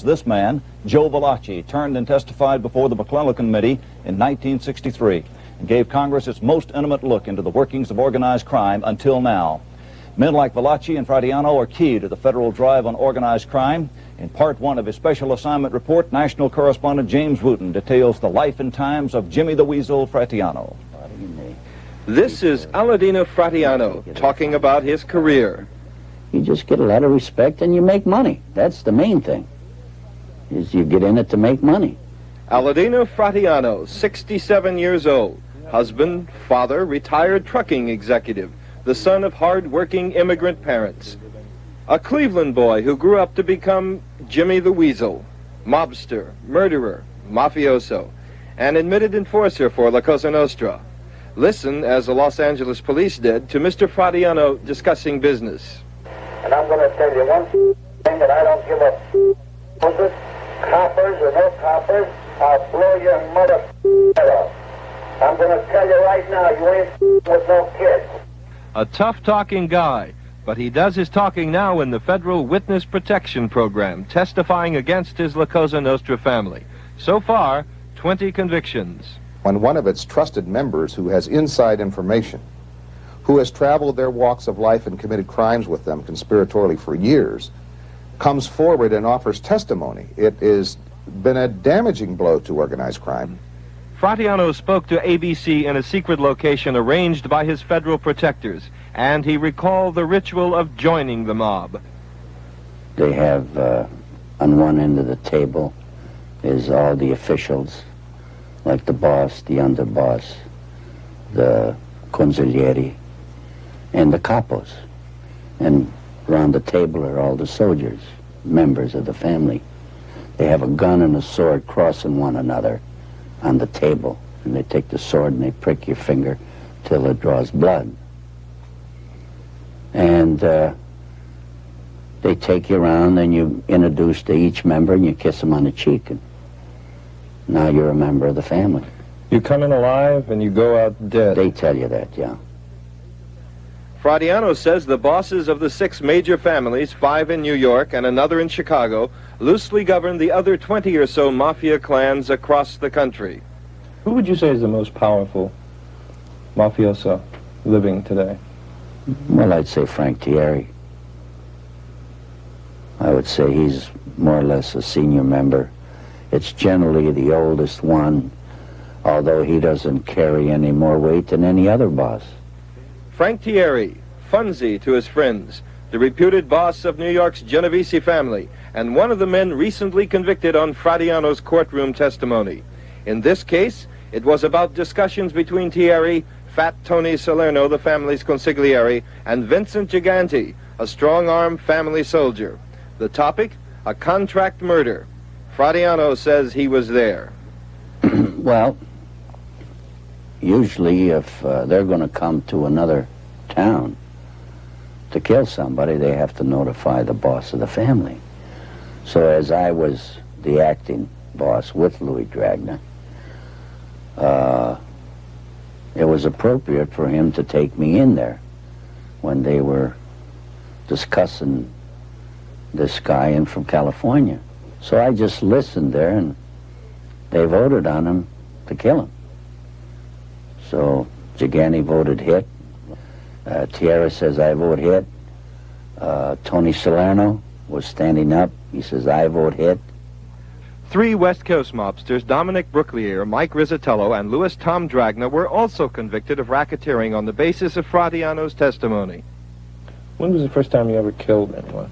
This man, Joe Valachi, turned and testified before the McClellan Committee in 1963 and gave Congress its most intimate look into the workings of organized crime until now. Men like Valachi and Fratianno are key to the federal drive on organized crime. In part one of his special assignment report, national correspondent James Wooten details the life and times of Jimmy the Weasel Fratianno. This is Aladino Fratianno talking about his career. You just get a lot of respect and you make money. That's the main thing, is you get in it to make money. Aladino Fratianno, 67 years old, husband, father, retired trucking executive, the son of hard-working immigrant parents. A Cleveland boy who grew up to become Jimmy the Weasel, mobster, murderer, mafioso, and admitted enforcer for La Cosa Nostra. Listen, as the Los Angeles police did, to Mr. Fratianno discussing business. And I'm going to tell you one thing that I don't give a f***. Coppers or no coppers, I'll blow your mother head off. I'm going to tell you right now, you ain't with no kids. A tough-talking guy, but he does his talking now in the Federal Witness Protection Program, testifying against his La Cosa Nostra family. So far, 20 convictions. When one of its trusted members who has inside information, who has traveled their walks of life and committed crimes with them conspiratorially for years, comes forward and offers testimony, it has been a damaging blow to organized crime. Fratianno spoke to ABC in a secret location arranged by his federal protectors, and he recalled the ritual of joining the mob. They have, on one end of the table is all the officials, like the boss, the underboss, the consiglieri, and the capos. And around the table are all the soldiers, members of the family. They have a gun and a sword crossing one another on the table, and they take the sword and they prick your finger till it draws blood. And they take you around and you introduce to each member and you kiss them on the cheek, and now you're a member of the family. You come in alive and you go out dead. They tell you that, yeah. Fratianno says the bosses of the 6 major families, 5 in New York and another in Chicago, loosely govern the other 20 or so mafia clans across the country. Who would you say is the most powerful mafioso living today? Well, I'd say Frank Thierry. I would say he's more or less a senior member. It's generally the oldest one, although he doesn't carry any more weight than any other boss. Frank Thierry, Funzy to his friends, the reputed boss of New York's Genovese family, and one of the men recently convicted on Fratianno's courtroom testimony. In this case, it was about discussions between Thierry, Fat Tony Salerno, the family's consigliere, and Vincent Giganti, a strong-arm family soldier. The topic, a contract murder. Fratianno says he was there. Well, usually if they're going to come to another town to kill somebody, they have to notify the boss of the family. So as I was the acting boss with Louis Dragna, it was appropriate for him to take me in there when they were discussing this guy in from California. So I just listened there, and they voted on him to kill him. So Giganti voted hit. Thierry says, I vote hit. Tony Salerno was standing up. He says, I vote hit. 3 West Coast mobsters, Dominic Brooklier, Mike Rizzatello, and Louis Tom Dragna, were also convicted of racketeering on the basis of Fratianno's testimony. When was the first time you ever killed anyone?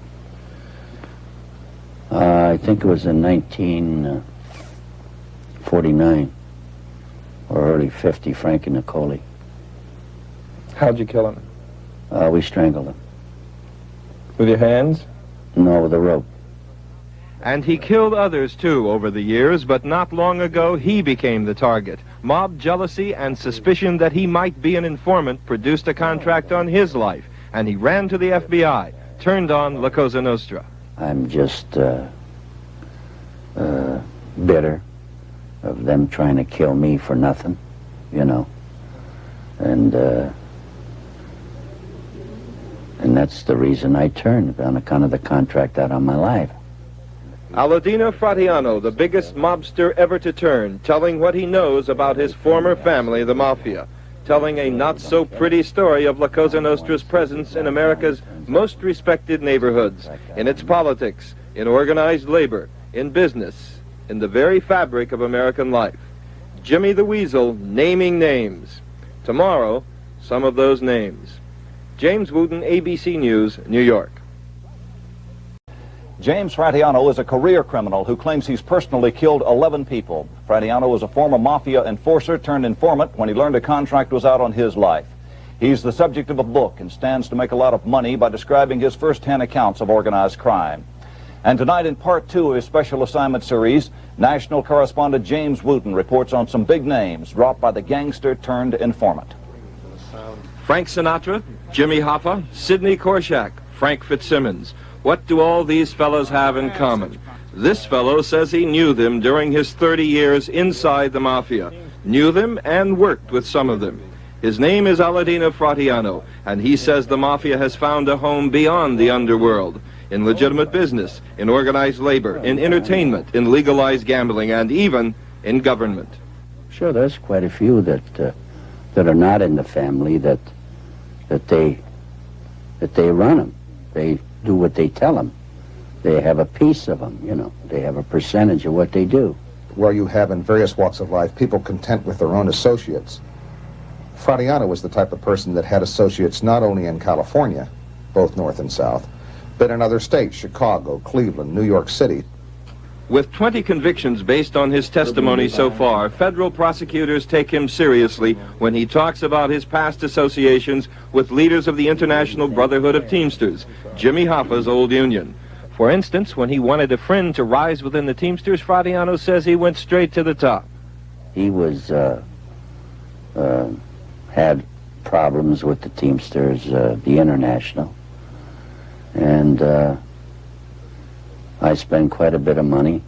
I think it was in 1949 or early 50, Frankie Nicoli. How'd you kill him? We strangled him. With your hands? No, with a rope. And he killed others, too, over the years, but not long ago he became the target. Mob jealousy and suspicion that he might be an informant produced a contract on his life, and he ran to the FBI, turned on La Cosa Nostra. I'm just bitter of them trying to kill me for nothing, you know. And that's the reason I turned, on account of the contract out on my life. Aladino Fratianno, the biggest mobster ever to turn, telling what he knows about his former family, the Mafia, telling a not-so-pretty story of La Cosa Nostra's presence in America's most respected neighborhoods, in its politics, in organized labor, in business, in the very fabric of American life. Jimmy the Weasel naming names. Tomorrow, some of those names. James Wooten, ABC News, New York. James Fratianno is a career criminal who claims he's personally killed 11 people. Fratianno was a former Mafia enforcer turned informant when he learned a contract was out on his life. He's the subject of a book and stands to make a lot of money by describing his first-hand accounts of organized crime. And tonight in part 2 of his special assignment series, national correspondent James Wooten reports on some big names dropped by the gangster turned informant. Frank Sinatra, Jimmy Hoffa, Sidney Korshak, Frank Fitzsimmons. What do all these fellows have in common? This fellow says he knew them during his 30 years inside the Mafia. Knew them and worked with some of them. His name is Aladino Fratianno, and he says the Mafia has found a home beyond the underworld. In legitimate business, in organized labor, in entertainment, in legalized gambling, and even in government. Sure, there's quite a few that are not in the family that they run them. They do what they tell them. They have a piece of them, you know. They have a percentage of what they do. Where you have in various walks of life people content with their own associates. Fratianno was the type of person that had associates not only in California, both north and south, but in other states, Chicago, Cleveland, New York City. With 20 convictions based on his testimony so far, federal prosecutors take him seriously when he talks about his past associations with leaders of the International Brotherhood of Teamsters, Jimmy Hoffa's old union. For instance, when he wanted a friend to rise within the Teamsters, Fratianno says he went straight to the top. He was, had problems with the Teamsters, the International, and I spent quite a bit of money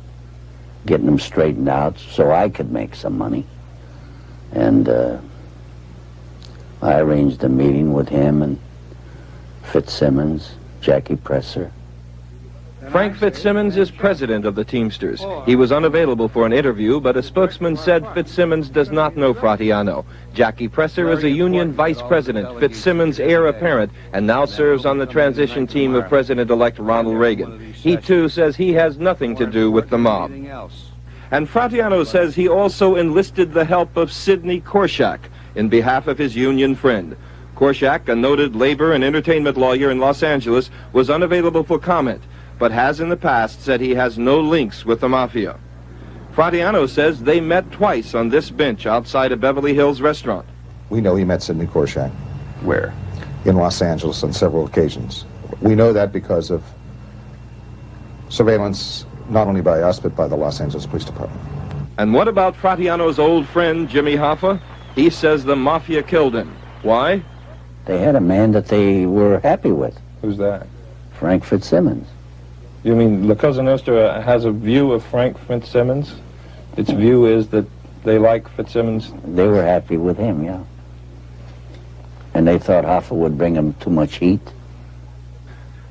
getting them straightened out so I could make some money. And I arranged a meeting with him and Fitzsimmons, Jackie Presser. Frank Fitzsimmons is president of the Teamsters. He was unavailable for an interview, but a spokesman said Fitzsimmons does not know Fratianno. Jackie Presser is a union vice president, Fitzsimmons' heir apparent, and now serves on the transition team of President-elect Ronald Reagan. He, too, says he has nothing to do with the mob. And Fratianno says he also enlisted the help of Sidney Korshak in behalf of his union friend. Korshak, a noted labor and entertainment lawyer in Los Angeles, was unavailable for comment, but has in the past said he has no links with the Mafia. Fratianno says they met twice on this bench outside a Beverly Hills restaurant. We know he met Sidney Korshak. Where? In Los Angeles on several occasions. We know that because of surveillance, not only by us, but by the Los Angeles Police Department. And what about Fratianno's old friend, Jimmy Hoffa? He says the Mafia killed him. Why? They had a man that they were happy with. Who's that? Frank Fitzsimmons. You mean La Cosa Nostra has a view of Frank Fitzsimmons? Its view is that they like Fitzsimmons? They were happy with him, yeah. And they thought Hoffa would bring him too much heat.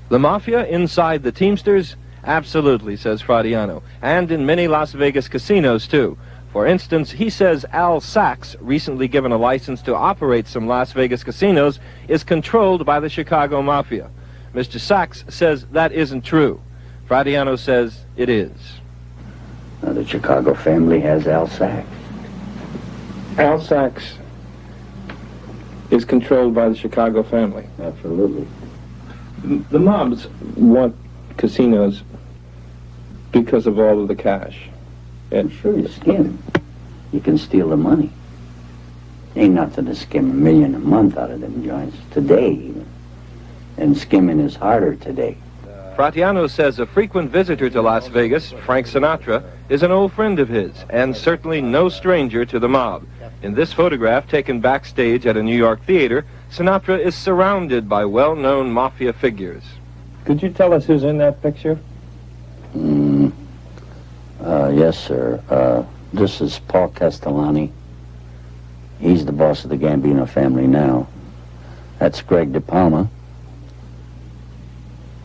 The Mafia inside the Teamsters? Absolutely, says Fratianno. And in many Las Vegas casinos, too. For instance, he says Al Sachs, recently given a license to operate some Las Vegas casinos, is controlled by the Chicago Mafia. Mr. Sachs says that isn't true. Fratianno says it is. Now, the Chicago family has Al Sachs. Al Sachs is controlled by the Chicago family. Absolutely. The mobs want casinos because of all of the cash. Sure, you skim. You can steal the money. Ain't nothing to skim $1 million a month out of them joints today, even. And skimming is harder today. Fratianno says a frequent visitor to Las Vegas, Frank Sinatra, is an old friend of his and certainly no stranger to the mob. In this photograph taken backstage at a New York theater, Sinatra is surrounded by well-known Mafia figures. Could you tell us who's in that picture? Yes, sir. This is Paul Castellani. He's the boss of the Gambino family now. That's Greg De Palma,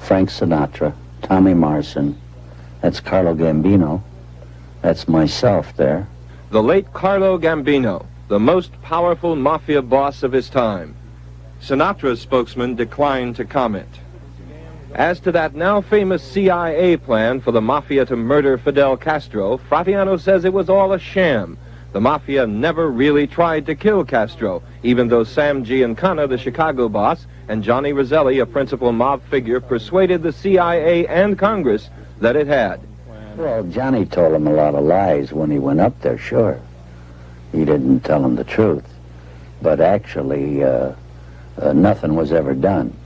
Frank Sinatra, Tommy Marson, That's Carlo Gambino. That's myself there. The late Carlo Gambino, the most powerful mafia boss of his time. Sinatra's spokesman declined to comment. As to that now famous CIA plan for the Mafia to murder Fidel Castro, Fratianno says it was all a sham. The Mafia never really tried to kill Castro, even though Sam Giancana, the Chicago boss, and Johnny Roselli, a principal mob figure, persuaded the CIA and Congress that it had. Well, Johnny told him a lot of lies when he went up there, sure. He didn't tell him the truth. But actually, nothing was ever done.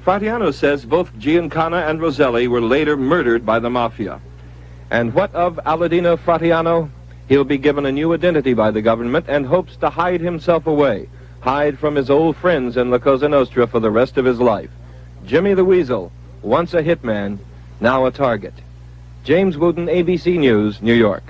Fratianno says both Giancana and Roselli were later murdered by the Mafia. And what of Aladino Fratianno? He'll be given a new identity by the government and hopes to hide himself away, hide from his old friends in La Cosa Nostra for the rest of his life. Jimmy the Weasel, once a hitman, now a target. James Wooten, ABC News, New York.